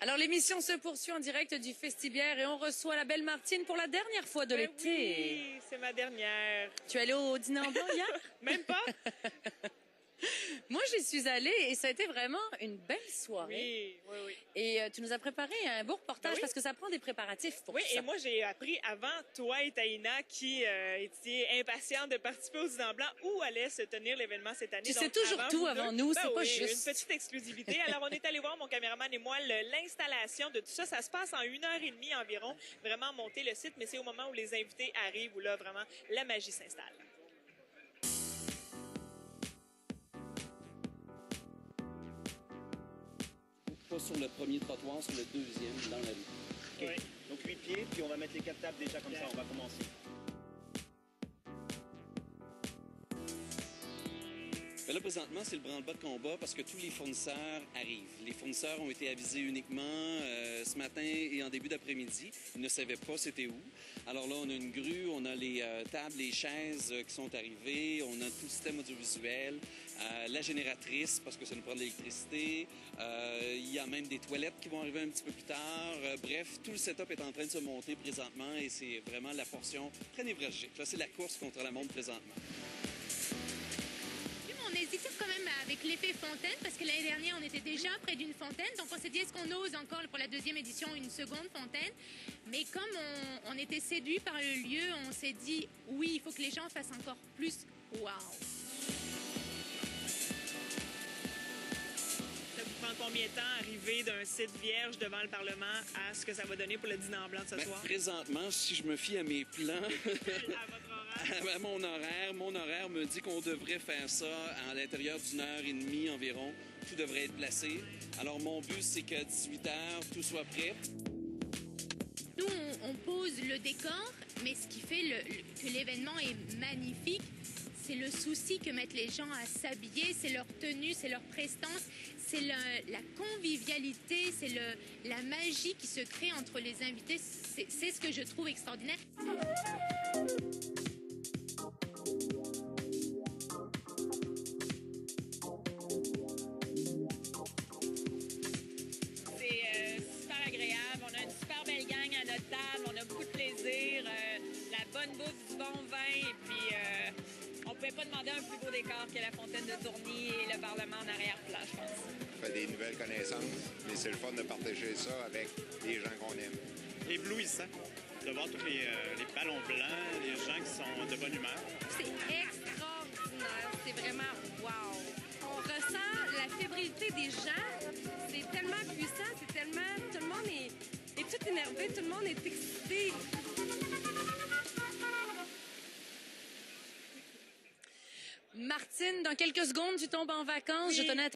Alors, l'émission se poursuit en direct du Festibiaire et on reçoit la belle Martine pour la dernière fois de l'été. Oui, c'est ma dernière. Tu es allée au dîner en blanc hier? Même pas? Moi, j'y suis allée et ça a été vraiment une belle soirée. Oui, oui, oui. Et tu nous as préparé un beau reportage Oui. parce que ça prend des préparatifs pour Oui, tout ça. et moi, j'ai appris avant toi et Taïna qui étiez impatientes de participer au dîner en blanc où allait se tenir l'événement cette année. Tu sais Donc, toujours tout vous avant deux, nous, c'est pas oui, juste. Une petite exclusivité. Alors, on est allé voir, mon caméraman et moi, l'installation de tout ça. Ça se passe en 1h30 environ. Vraiment monter le site, mais c'est au moment où les invités arrivent où là, vraiment, la magie s'installe. Pas sur le premier trottoir, sur le deuxième, dans la rue. Oui. Donc 8 pieds, puis on va mettre les 4 tables déjà comme ça, on va commencer. Mais là, présentement, c'est le branle-bas de combat parce que tous les fournisseurs arrivent. Les fournisseurs ont été avisés uniquement ce matin et en début d'après-midi. Ils ne savaient pas c'était où. Alors là, on a une grue, on a les tables, les chaises qui sont arrivées, on a tout le système audiovisuel, la génératrice parce que ça nous prend de l'électricité. Il y a même des toilettes qui vont arriver un petit peu plus tard. Bref, tout le setup est en train de se monter présentement et c'est vraiment la portion très névralgique. Là, c'est la course contre la montre présentement. On hésitait quand même avec l'effet fontaine parce que l'année dernière, on était déjà près d'une fontaine. Donc, on s'est dit, est-ce qu'on ose encore pour la deuxième édition une seconde fontaine? Mais comme on était séduit par le lieu, on s'est dit, oui, il faut que les gens fassent encore plus wow. Ça vous prend combien de temps arriver d'un site vierge devant le Parlement à ce que ça va donner pour le dîner en blanc de ce soir? Présentement, si je me fie à mes plans, À votre horaire? à mon horaire me dit qu'on devrait faire ça à l'intérieur d'une heure et demie environ. Tout devrait être placé. Alors, mon but, c'est qu'à 18h, tout soit prêt. Nous, on pose le décor, mais ce qui fait que l'événement est magnifique, c'est le souci que mettent les gens à s'habiller, c'est leur tenue, c'est leur prestance, c'est la convivialité, c'est la magie qui se crée entre les invités. C'est ce que je trouve extraordinaire. C'est super agréable. On a une super belle gang à notre table. On a beaucoup de plaisir. La bonne bouffe, du bon vin. Et puis, on ne pouvait pas demander un plus beau décor que la fontaine de Tourny et le Parlement en arrière-plan, je pense. On fait des nouvelles connaissances, mais c'est le fun de partager ça avec les gens qu'on aime. Éblouissant de voir tous les ballons blancs, les gens qui sont de bonne humeur. C'est extraordinaire. C'est vraiment wow. On ressent la fébrilité des gens. C'est tellement puissant. C'est tellement... Tout le monde est tout énervé. Tout le monde est excité. Martine, dans quelques secondes, tu tombes en vacances. Oui. Je tenais à